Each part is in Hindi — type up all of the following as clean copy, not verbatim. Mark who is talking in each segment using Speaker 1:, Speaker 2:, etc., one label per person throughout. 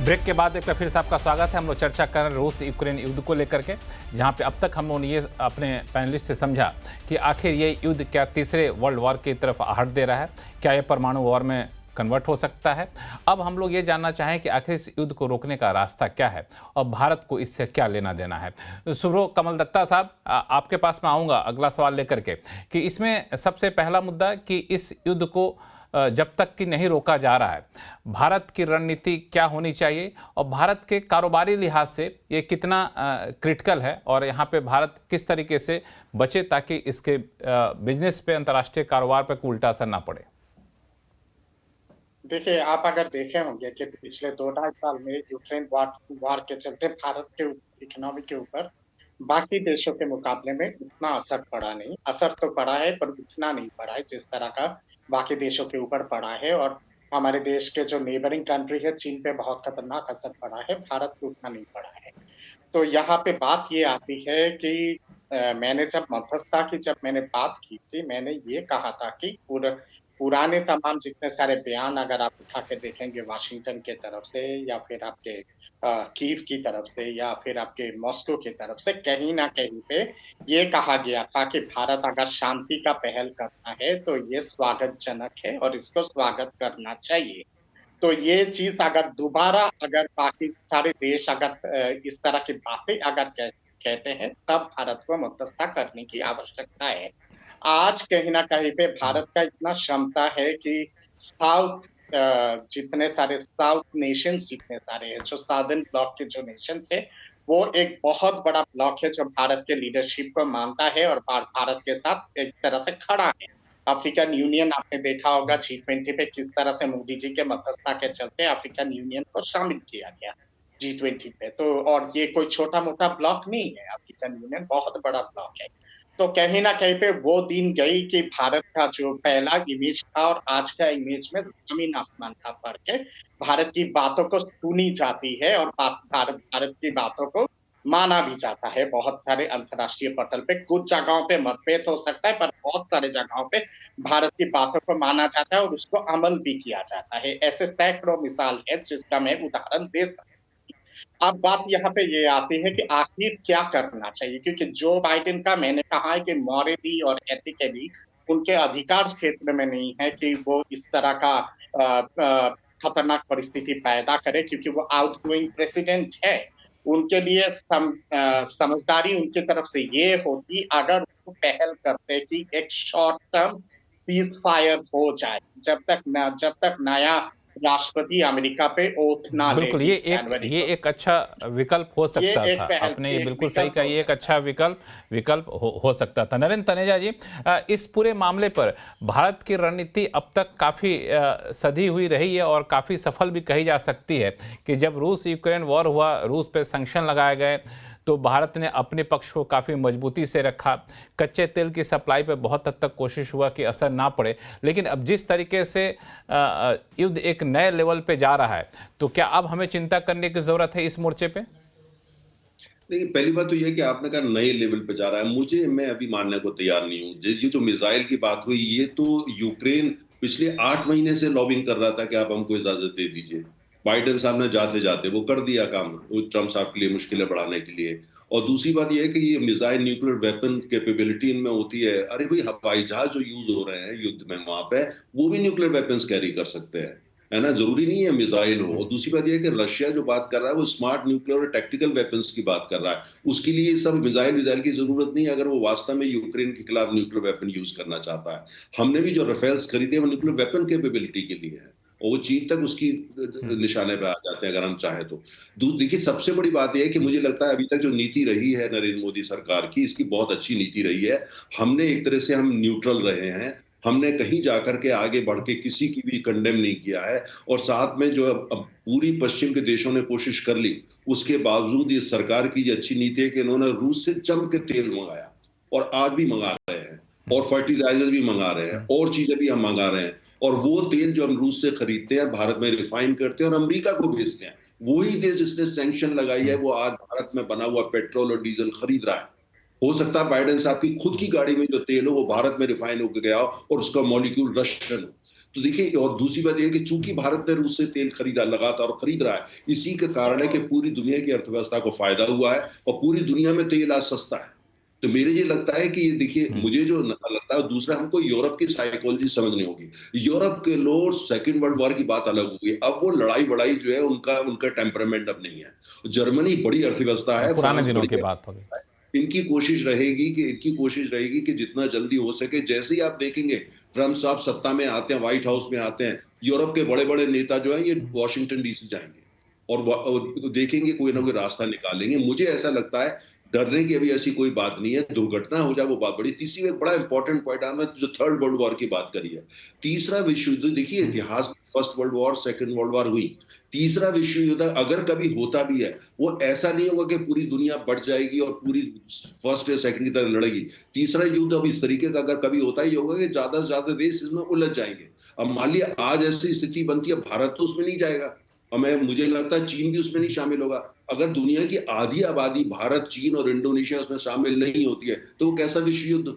Speaker 1: ब्रेक के बाद एक बार फिर से आपका स्वागत है। हम लोग चर्चा कर रहे हैं रूस यूक्रेन युद्ध को लेकर के, जहां पे अब तक हम लोगों ने ये अपने पैनलिस्ट से समझा कि आखिर ये युद्ध क्या तीसरे वर्ल्ड वॉर की तरफ हट दे रहा है, क्या ये परमाणु वॉर में कन्वर्ट हो सकता है। अब हम लोग ये जानना चाहें कि आखिर इस युद्ध को रोकने का रास्ता क्या है और भारत को इससे क्या लेना देना है। सुब्रो कमल दत्ता साहब, आपके पास मैं आऊँगा अगला सवाल लेकर के कि इसमें सबसे पहला मुद्दा कि इस युद्ध को जब तक कि नहीं रोका जा रहा है, भारत की रणनीति क्या होनी चाहिए और भारत के कारोबारी लिहाज से ये कितना क्रिटिकल है और यहाँ पे भारत किस तरीके से बचे ताकि इसके बिजनेस पे, अंतर्राष्ट्रीय कारोबार पे कोई उल्टा असर ना पड़े।
Speaker 2: देखिए, आप अगर देखे होंगे कि पिछले 2 ढाई साल में यूक्रेन वार के चलते भारत के इकोनॉमी के ऊपर बाकी देशों के मुकाबले में उतना असर पड़ा नहीं। असर तो पड़ा है पर उतना नहीं पड़ा है जिस तरह का बाकी देशों के ऊपर पड़ा है। और हमारे देश के जो नेबरिंग कंट्री है चीन पे बहुत खतरनाक असर पड़ा है, भारत पे उतना नहीं पड़ा है। तो यहाँ पे बात ये आती है कि मैंने जब मध्यस्थता की जब मैंने बात की थी, मैंने ये कहा था कि पुराने तमाम जितने सारे बयान अगर आप उठा के देखेंगे वाशिंगटन के तरफ से या फिर आपके कीव की तरफ से या फिर आपके मॉस्को की तरफ से, कहीं न कहीं पे ये कहा गया था कि भारत अगर शांति का पहल करता है, तो ये स्वागतजनक है और इसको स्वागत करना चाहिए। तो ये चीज़ अगर दोबारा अगर बाकी सारे देश अगर इस तरह की बातें अगर कहते हैं, तब भारत को मध्यस्थता करने की आवश्यकता है। आज कहीं न कहीं पे भारत का इतना क्षमता है कि जितने सारे साउथ नेशंस जितने सारे हैं, जो साउदर्न ब्लॉक के जो नेशंस हैं, वो एक बहुत बड़ा ब्लॉक है जो भारत के लीडरशिप को मानता है और भारत के साथ एक तरह से खड़ा है। अफ्रीकन यूनियन आपने देखा होगा G20 पे किस तरह से मोदी जी के मध्यस्थता के चलते अफ्रीकन यूनियन को शामिल किया गया G20 पे। तो और ये कोई छोटा-मोटा ब्लॉक नहीं है, अफ्रीकन यूनियन बहुत बड़ा ब्लॉक है। तो कहीं न कहीं पे वो दिन गई कि भारत का जो पहला इमेज था और आज का इमेज में ज़मीन आसमान का फ़र्क है। भारत की बातों को सुनी जाती है और भारत की बातों को माना भी जाता है बहुत सारे अंतर्राष्ट्रीय पटल पे। कुछ जगहों पे मतभेद हो सकता है, पर बहुत सारे जगहों पे भारत की बातों को माना जाता है और उसको अमल भी किया जाता है। ऐसे सैकड़ों मिसाल है जिसका मैं उदाहरण दे सकता हूँ। अब बात यहाँ पे ये आती है कि आखिर क्या करना चाहिए? क्योंकि जो बाइडेन का मैंने कहा है कि मॉरली और एथिकली उनके अधिकार क्षेत्र में नहीं है कि वो इस तरह का खतरनाक परिस्थिति पैदा करे, क्योंकि वो आउटगोइंग प्रेसिडेंट है। उनके लिए समझदारी उनकी तरफ से ये होती अगर वो पहल करते कि एक शॉर्ट टर्म सीज़ फायर हो जाए, जब तक नया राष्ट्रपति अमेरिका पे ओथ ना ले
Speaker 1: बिल्कुल,
Speaker 2: 20 जनवरी
Speaker 1: ये
Speaker 2: को।
Speaker 1: एक अच्छा विकल्प हो
Speaker 2: ये
Speaker 1: सकता था।
Speaker 2: एक पहल
Speaker 1: आपने ये
Speaker 2: एक
Speaker 1: बिल्कुल सही
Speaker 2: विकल्प
Speaker 1: कहा,
Speaker 2: हो
Speaker 1: ये एक
Speaker 2: सकता
Speaker 1: अच्छा
Speaker 2: है।
Speaker 1: विकल्प हो सकता था। नरेंद्र तनेजा जी, इस पूरे मामले पर भारत की रणनीति अब तक काफ़ी सधी हुई रही है और काफ़ी सफल भी कही जा सकती है कि जब रूस यूक्रेन वॉर हुआ, रूस पे सैंक्शन लगाए गए, तो भारत ने अपने पक्ष को काफ़ी मजबूती से रखा। कच्चे तेल की सप्लाई पे बहुत हद तक कोशिश हुआ कि असर ना पड़े, लेकिन अब जिस तरीके से युद्ध एक नए लेवल पे जा रहा है, तो क्या अब हमें चिंता करने की ज़रूरत है इस मोर्चे पे?
Speaker 3: देखिए, पहली बात तो ये है कि आपने कहा नए लेवल पे जा रहा है। मैं अभी मानने को तैयार नहीं हूँ। ये जो मिसाइल की बात हुई, ये तो यूक्रेन पिछले 8 महीने से लॉबिंग कर रहा था कि आप हमको इजाज़त दे दीजिए। बाइडेन साहब ने जाते-जाते वो कर दिया काम, वो ट्रम्प साहब के लिए मुश्किलें बढ़ाने के लिए। और दूसरी बात ये है कि ये मिसाइल न्यूक्लियर वेपन कैपेबिलिटी इनमें होती है। अरे भई, हवाई जहाज़ जो यूज़ हो रहे हैं युद्ध में वहाँ पे, वो भी न्यूक्लियर वेपन्स कैरी कर सकते हैं। है ना? ज़रूरी नहीं है मिसाइल हो। और दूसरी बात ये है कि रशिया जो बात कर रहा है वो स्मार्ट न्यूक्लियर और टैक्टिकल वेपन्स की बात कर रहा है। उसके लिए सब मिसाइल की ज़रूरत नहीं है अगर वो वास्तव में यूक्रेन के खिलाफ न्यूक्लियर वेपन यूज़ करना चाहता है। हमने भी जो राफेल्स खरीदे वो न्यूक्लियर वेपन कैपेबिलिटी के लिए है और वो चीन तक उसकी निशाने पे आ जाते हैं अगर हम चाहें तो। देखिए, सबसे बड़ी बात ये है कि मुझे लगता है अभी तक जो नीति रही है नरेंद्र मोदी सरकार की, इसकी बहुत अच्छी नीति रही है। हमने एक तरह से हम न्यूट्रल रहे हैं। हमने कहीं जाकर के आगे बढ़ के किसी की भी कंडेम नहीं किया है और साथ में जो अब पूरी पश्चिम के देशों ने कोशिश कर ली, उसके बावजूद ये सरकार की ये अच्छी नीति है कि इन्होंने रूस से जम के तेल मंगाया और आज भी मंगा रहे हैं और फर्टिलाइजर भी मंगा रहे हैं और चीजें भी हम मंगा रहे हैं। और वो तेल जो हम रूस से खरीदते हैं, भारत में रिफाइन करते हैं और अमेरिका को बेचते हैं। वही देश जिसने सैंक्शन लगाई है वो आज भारत में बना हुआ पेट्रोल और डीजल खरीद रहा है। हो सकता है बाइडेन साहब की खुद की गाड़ी में जो तेल हो वो भारत में रिफाइन होकर गया हो और उसका मॉलिक्यूल रशियन हो। तो देखिए, और दूसरी बात यह है कि चूंकि भारत ने रूस से तेल खरीदा, लगातार और खरीद रहा है, इसी के कारण है कि पूरी दुनिया की अर्थव्यवस्था को फायदा हुआ है और पूरी दुनिया में तेल आज सस्ता है। तो मेरे ये लगता है कि ये देखिए, मुझे जो लगता है, दूसरा हमको यूरोप की साइकोलॉजी समझनी होगी। यूरोप के लोग सेकंड वर्ल्ड वॉर की बात अलग होगी, अब वो लड़ाई बड़ाई जो है उनका उनका टेम्परामेंट अब नहीं है। जर्मनी बड़ी अर्थव्यवस्था है,
Speaker 1: पुराने
Speaker 3: फ्रांस
Speaker 1: दिनों
Speaker 3: बड़ी
Speaker 1: की बात होगी।
Speaker 3: इनकी कोशिश रहेगी कि जितना जल्दी हो सके, जैसे ही आप देखेंगे ट्रम्प साहब सत्ता में आते हैं, व्हाइट हाउस में आते हैं, यूरोप के बड़े बड़े नेता जो हैं ये वॉशिंगटन डीसी जाएंगे और देखेंगे कोई ना कोई रास्ता निकालेंगे। मुझे ऐसा लगता है डरने की अभी ऐसी कोई बात नहीं है, दुर्घटना हो जाए वो बात बड़ी। तीसरी एक बड़ा इंपॉर्टेंट पॉइंट है, जो थर्ड वर्ल्ड वॉर की बात करी है, तीसरा विश्व युद्ध, देखिए इतिहास में first world war, second world war हुई, तीसरा विश्व युद्ध अगर कभी होता भी है, वो ऐसा नहीं होगा कि पूरी दुनिया बढ़ जाएगी और पूरी फर्स्ट या सेकंड की तरह लड़ेगी। तीसरा युद्ध अब इस तरीके का अगर कभी होता ही होगा कि ज्यादा से ज्यादा देश इसमें उलझ जाएंगे। अब मान लिया आज ऐसी स्थिति बनती है, भारत तो उसमें नहीं जाएगा और मुझे लगता है चीन भी उसमें नहीं शामिल होगा। अगर दुनिया की आधी आबादी भारत, चीन और इंडोनेशिया उसमें शामिल नहीं होती है, तो वो कैसा विश्व युद्ध?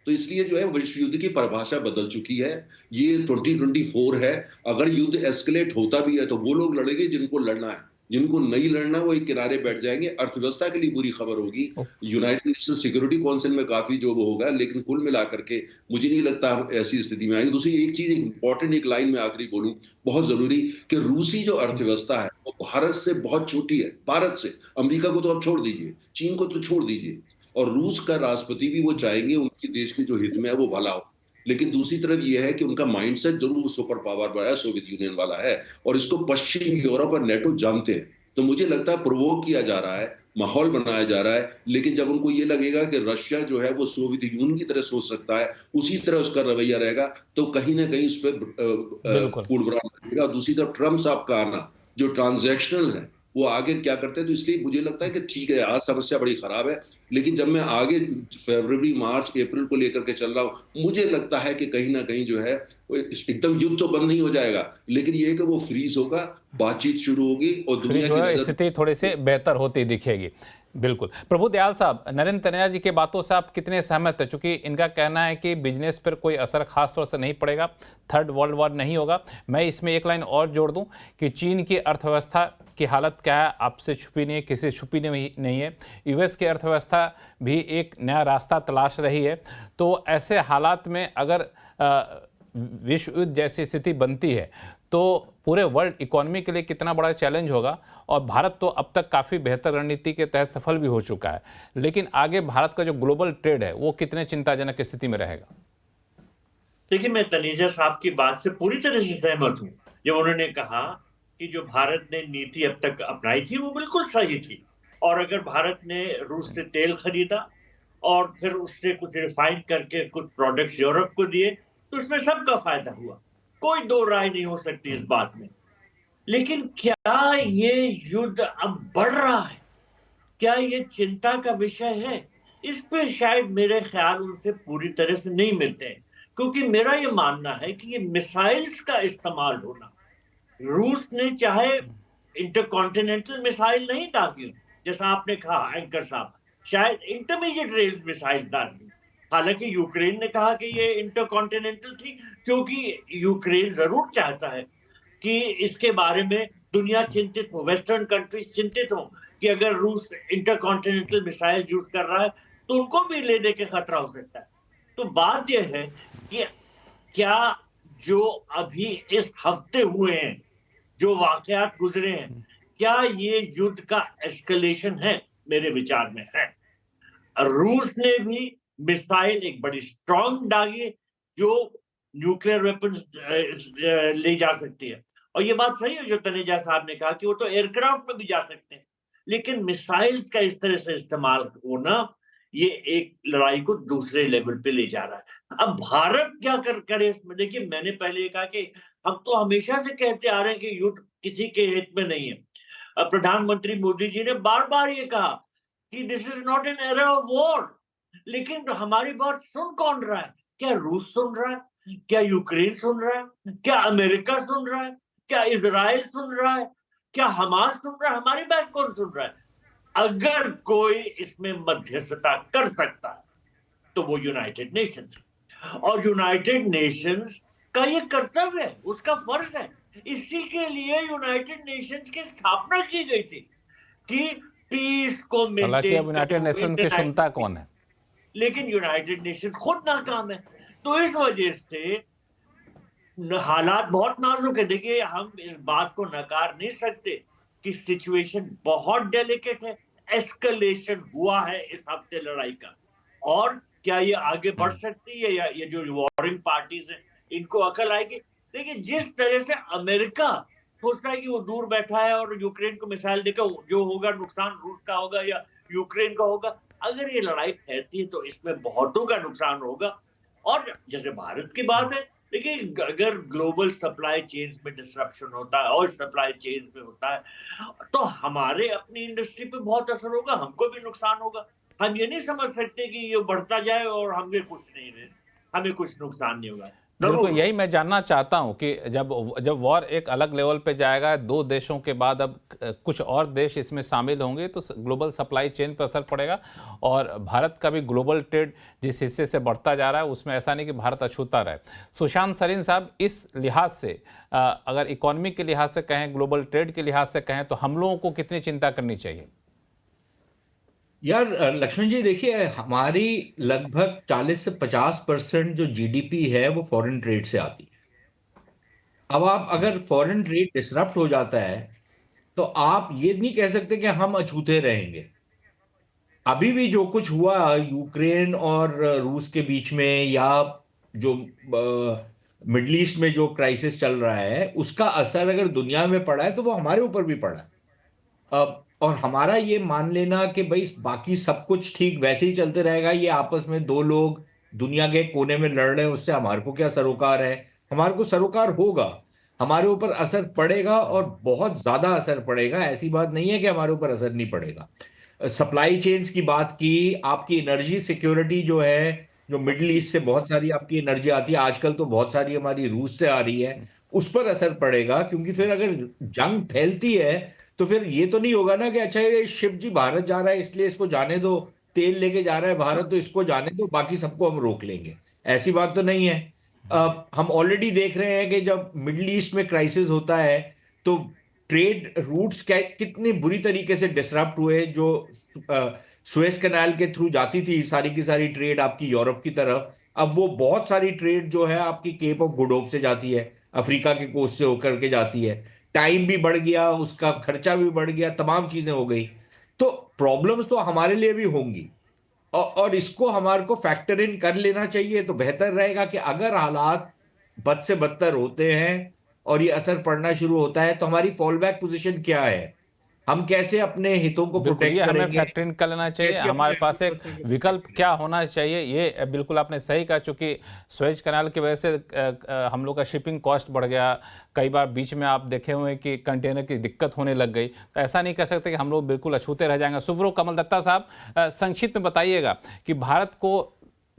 Speaker 3: तो इसलिए जो है विश्व युद्ध की परिभाषा बदल चुकी है। ये 2024 है। अगर युद्ध एस्केलेट होता भी है तो वो लोग लड़ेंगे जिनको लड़ना है, जिनको नहीं लड़ना वो एक किनारे बैठ जाएंगे। अर्थव्यवस्था के लिए बुरी खबर होगी, यूनाइटेड नेशन सिक्योरिटी काउंसिल में काफी जो वो होगा, लेकिन कुल मिलाकर के मुझे नहीं लगता हम ऐसी स्थिति में आएंगे। दूसरी एक चीज इंपॉर्टेंट, एक लाइन में आखिरी बोलूं, बहुत जरूरी, कि रूसी जो अर्थव्यवस्था है वो भारत से बहुत छोटी है। भारत से, अमेरिका को तो आप छोड़ दीजिए, चीन को तो छोड़ दीजिए, और रूस का राष्ट्रपति भी वो चाहेंगे उनके देश के जो हित में है वो भला हो। लेकिन दूसरी तरफ ये है कि उनका माइंडसेट जरूर सुपर पावर वाला है, सोवियत यूनियन वाला है, और इसको पश्चिम यूरोप और नेटो जानते हैं। तो मुझे लगता है प्रोवोक किया जा रहा है, माहौल बनाया जा रहा है, लेकिन जब उनको ये लगेगा कि रशिया जो है वो सोवियत यूनियन की तरह सोच सकता है, उसी तरह उसका रवैया रहेगा, तो कहीं ना कहीं उस पर पूर्वाग्रह रहेगा। दूसरी तरफ ट्रम्प साहब का आना जो ट्रांजैक्शनल है, वो आगे क्या करते हैं, तो इसलिए मुझे लगता है कि ठीक है आज समस्या बड़ी खराब है, लेकिन जब मैं आगे फरवरी, मार्च, अप्रैल को लेकर के चल रहा हूं, मुझे लगता है कि कहीं ना कहीं जो है एकदम युद्ध तो बंद नहीं हो जाएगा, लेकिन ये है कि वो फ्रीज होगा, बातचीत शुरू होगी और दुनिया की
Speaker 1: स्थिति थोड़ी सी बेहतर होती दिखेगी। बिल्कुल। प्रभु दयाल साहब, नरेंद्र तनेजा जी के बातों से आप कितने सहमत हैं? चूंकि इनका कहना है कि बिजनेस पर कोई असर खास तौर से नहीं पड़ेगा, थर्ड वर्ल्ड वॉर नहीं होगा। मैं इसमें एक लाइन और जोड़ दूं कि चीन की अर्थव्यवस्था की हालत क्या है, आपसे छुपी नहीं है, किसी से छुपी नहीं है। यूएस की अर्थव्यवस्था भी एक नया रास्ता तलाश रही है। तो ऐसे हालात में अगर विश्व युद्ध जैसी स्थिति बनती है तो पूरे वर्ल्ड इकोनॉमी के लिए कितना बड़ा चैलेंज होगा। और भारत तो अब तक काफ़ी बेहतर रणनीति के तहत सफल भी हो चुका है, लेकिन आगे भारत का जो ग्लोबल ट्रेड है वो कितने चिंताजनक स्थिति में रहेगा?
Speaker 4: देखिए, मैं तनेजा साहब की बात से पूरी तरह से सहमत हूं। जब उन्होंने कहा कि जो भारत ने नीति अब तक अपनाई थी वो बिल्कुल सही थी, और अगर भारत ने रूस से तेल खरीदा और फिर उससे कुछ रिफाइन करके कुछ प्रोडक्ट्स यूरोप को दिए तो उसमें सबका फायदा हुआ, कोई दो राय नहीं हो सकती इस बात में। लेकिन क्या ये युद्ध अब बढ़ रहा है, क्या ये चिंता का विषय है? इस पे शायद मेरे ख्याल उनसे पूरी तरह से नहीं मिलते हैं, क्योंकि मेरा ये मानना है कि ये मिसाइल्स का इस्तेमाल होना, रूस ने चाहे इंटरकॉन्टिनेंटल मिसाइल नहीं दागी, जैसा आपने कहा एंकर साहब, शायद इंटरमीडिएट रेंज मिसाइल दागी। हालांकि यूक्रेन ने कहा कि ये इंटरकॉन्टिनेंटल थी, क्योंकि यूक्रेन जरूर चाहता है कि इसके बारे में दुनिया चिंतित हो, वेस्टर्न कंट्रीज चिंतित हो कि अगर रूस इंटरकॉन्टिनेंटल मिसाइल यूज कर रहा है तो उनको भी लेने के खतरा हो सकता है। तो बात यह है कि क्या जो अभी इस हफ्ते हुए हैं, जो वाकयात गुजरे हैं, क्या ये युद्ध का एस्केलेशन है? मेरे विचार में है। रूस ने भी मिसाइल एक बड़ी स्ट्रॉन्ग दागी जो न्यूक्लियर वेपन्स ले जा सकती है, और ये बात सही है जो तनेजा साहब ने कहा कि वो तो एयरक्राफ्ट में भी जा सकते हैं, लेकिन मिसाइल्स का इस तरह से इस्तेमाल होना ये एक लड़ाई को दूसरे लेवल पे ले जा रहा है। अब भारत क्या करे इसमें? देखिए, मैंने पहले कहा कि हम तो हमेशा से कहते आ रहे हैं कि युद्ध किसी के हित में नहीं है। प्रधानमंत्री मोदी जी ने बार बार ये कहा कि this is not an era of war, लेकिन हमारी बात सुन कौन रहा है? क्या रूस सुन रहा है? क्या यूक्रेन सुन रहा है? क्या अमेरिका सुन रहा है? क्या इजराइल सुन रहा है? क्या हमास सुन रहा है? हमारी बात कौन सुन रहा है? अगर कोई इसमें मध्यस्थता कर सकता है तो वो यूनाइटेड नेशंस, और यूनाइटेड नेशंस का ये कर्तव्य है, उसका फर्ज है। इसी के लिए यूनाइटेड नेशंस की स्थापना की गई थी कि पीस को
Speaker 1: हालांकि अब
Speaker 4: मेंटेन
Speaker 1: यूनाइटेड
Speaker 4: करो,
Speaker 1: नेशन की सुनता कौन है?
Speaker 4: लेकिन यूनाइटेड नेशन खुद नाकाम है। तो इस वजह से हालात बहुत नाजुक है। देखिए, हम इस बात को नकार नहीं सकते कि सिचुएशन बहुत डेलिकेट है। एस्केलेशन हुआ है इस हफ्ते लड़ाई का, और क्या ये आगे बढ़ सकती है, या ये जो वॉरिंग पार्टीज हैं इनको अकल आएगी? देखिए, जिस तरह से अमेरिका सोचता है कि वो दूर बैठा है और यूक्रेन को मिसाइल देकर जो होगा नुकसान रूस का होगा या यूक्रेन का होगा, अगर ये लड़ाई फैलती है तो इसमें बहुतों का नुकसान होगा। और जैसे भारत की बात है, देखिए, अगर ग्लोबल सप्लाई चेन्स में डिसरप्शन होता है, ऑयल सप्लाई चेन्स में होता है, तो हमारे अपनी इंडस्ट्री पे बहुत असर होगा, हमको भी नुकसान होगा। हम ये नहीं समझ सकते कि ये बढ़ता जाए और हमें कुछ नुकसान नहीं होगा।
Speaker 1: बिल्कुल, यही मैं जानना चाहता हूं कि जब वॉर एक अलग लेवल पे जाएगा, दो देशों के बाद अब कुछ और देश इसमें शामिल होंगे, तो ग्लोबल सप्लाई चेन पर असर पड़ेगा। और भारत का भी ग्लोबल ट्रेड जिस हिस्से से बढ़ता जा रहा है, उसमें ऐसा नहीं कि भारत अछूता रहे। सुशांत सरीन साहब, इस लिहाज से अगर इकोनॉमी के लिहाज से कहें, ग्लोबल ट्रेड के लिहाज से कहें, तो हम लोगों को कितनी चिंता करनी चाहिए?
Speaker 5: यार लक्ष्मण जी, देखिए, हमारी लगभग 40 से 50% जो जीडीपी है वो फॉरेन ट्रेड से आती है। अब आप अगर फॉरेन ट्रेड डिसरप्ट हो जाता है तो आप ये नहीं कह सकते कि हम अछूते रहेंगे। अभी भी जो कुछ हुआ यूक्रेन और रूस के बीच में, या जो मिडल ईस्ट में जो क्राइसिस चल रहा है, उसका असर अगर दुनिया में पड़ा है तो वो हमारे ऊपर भी पड़ा है। और हमारा ये मान लेना कि भाई बाकी सब कुछ ठीक वैसे ही चलते रहेगा, ये आपस में दो लोग दुनिया के कोने में लड़ रहे हैं, उससे हमारे को क्या सरोकार है? हमारे को सरोकार होगा, हमारे ऊपर असर पड़ेगा और बहुत ज्यादा असर पड़ेगा। ऐसी बात नहीं है कि हमारे ऊपर असर नहीं पड़ेगा। सप्लाई चेन्स की बात की, आपकी एनर्जी सिक्योरिटी जो है, जो मिडिल ईस्ट से बहुत सारी आपकी एनर्जी आती है, आजकल तो बहुत सारी हमारी रूस से आ रही है, उस पर असर पड़ेगा। क्योंकि फिर अगर जंग फैलती है तो फिर ये तो नहीं होगा ना कि अच्छा ये शिप जी भारत जा रहा है इसलिए इसको जाने दो, तेल लेके जा रहा है भारत तो इसको जाने दो, बाकी सबको हम रोक लेंगे। ऐसी बात तो नहीं है। हम ऑलरेडी देख रहे हैं कि जब मिडिल ईस्ट में क्राइसिस होता है तो ट्रेड रूट्स कितनी बुरी तरीके से डिसरप्ट हुए। जो सुएज कैनाल के थ्रू जाती थी सारी की सारी ट्रेड आपकी यूरोप की तरफ, अब वो बहुत सारी ट्रेड जो है आपकी केप ऑफ गुड होप से जाती है, अफ्रीका के कोस्ट से होकर के जाती है। टाइम भी बढ़ गया, उसका खर्चा भी बढ़ गया, तमाम चीजें हो गई। तो प्रॉब्लम्स तो हमारे लिए भी होंगी, और इसको हमारे को फैक्टर इन कर लेना चाहिए। तो बेहतर रहेगा कि अगर हालात बद से बदतर होते हैं और ये असर पड़ना शुरू होता है तो हमारी फॉल बैक पोजीशन क्या है, हम कैसे अपने हितों को प्रोटेक्ट
Speaker 1: ये हमें
Speaker 5: करेंगे,
Speaker 1: फैक्टर इन कर लेना चाहिए। हमारे पास एक विकल्प क्या होना चाहिए, ये बिल्कुल आपने सही कहा। चूंकि स्वेज कैनाल की वजह से हम लोग का शिपिंग कॉस्ट बढ़ गया, कई बार बीच में आप देखे हुए कि कंटेनर की दिक्कत होने लग गई। तो ऐसा नहीं कह सकते कि हम लोग बिल्कुल अछूते रह जाएंगे। सुब्रो कमल दत्ता साहब, संक्षिप्त में बताइएगा कि भारत को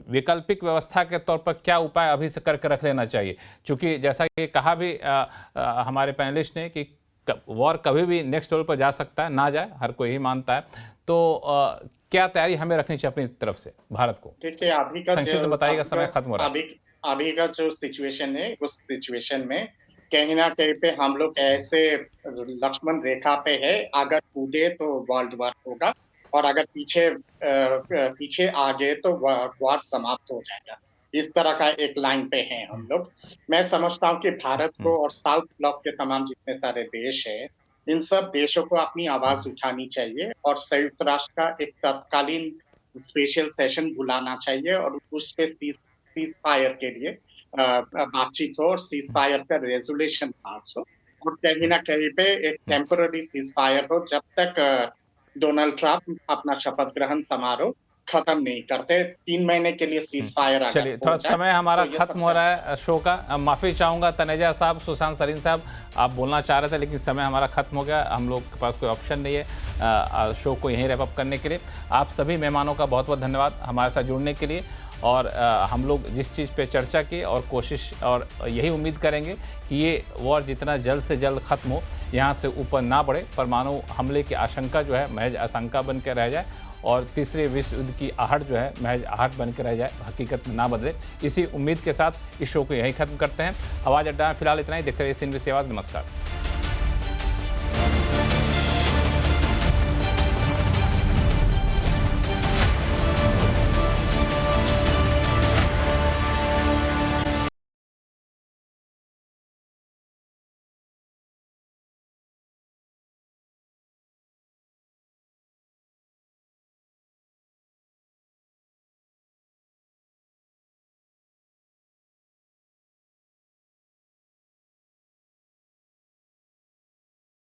Speaker 1: वैकल्पिक व्यवस्था के तौर पर क्या उपाय अभी से करके रख लेना चाहिए, क्योंकि जैसा कि कहा भी हमारे पैनलिस्ट ने कि वॉर कभी भी नेक्स्ट लेवल पर जा सकता है, ना जाए, हर कोई ही मानता है। तो क्या तैयारी हमें रखनी चाहिए अपनी तरफ से भारत को?
Speaker 2: देखिए, अभी का
Speaker 1: संक्षिप्त बताइएगा, समय खत्म हो रहा है।
Speaker 2: अभी का जो सिचुएशन है, उस सिचुएशन में कहीं ना कहीं पे हम लोग ऐसे लक्ष्मण रेखा पे है, अगर कूदे तो वर्ल्ड वॉर होगा, और अगर पीछे आ गए तो वॉर समाप्त हो जाएगा। इस तरह का एक लाइन पे हैं हम लोग। मैं समझता हूँ कि भारत को और साउथ ब्लॉक के तमाम जितने सारे देश हैं, इन सब देशों को अपनी आवाज उठानी चाहिए और संयुक्त राष्ट्र का एक तत्कालीन स्पेशल सेशन बुलाना चाहिए और उस पे सीज फायर के लिए बातचीत हो और सीज फायर का रेजोल्यूशन पास हो, और कहीं ना कहीं पे एक टेम्पररी सीज फायर हो जब तक डोनाल्ड ट्रंप अपना शपथ ग्रहण समारोह खत्म नहीं करते। 3 महीने के लिए सीज फायर।
Speaker 1: चलिए, थोड़ा समय हमारा खत्म हो रहा है शो का। माफी चाहूंगा तनेजा साहब, सुशांत सरीन साहब, आप बोलना चाह रहे थे लेकिन समय हमारा खत्म हो गया। हम लोग के पास कोई ऑप्शन नहीं है शो को यहीं रैप अप करने के लिए। आप सभी मेहमानों का बहुत बहुत धन्यवाद हमारे साथ जुड़ने के लिए। और हम लोग जिस चीज़ पे चर्चा की और कोशिश और यही उम्मीद करेंगे कि ये वॉर जितना जल्द से जल्द ख़त्म हो, यहाँ से ऊपर ना बढ़े, परमाणु हमले की आशंका जो है महज आशंका बन के रह जाए और तीसरे विश्व युद्ध की आहट जो है महज आहट बन के रह जाए, हकीकत में ना बदले। इसी उम्मीद के साथ इस शो को यहीं खत्म करते हैं। आवाज़ अड्डा में फिलहाल इतना ही। देखते रहिए CNBC आवाज़। नमस्कार।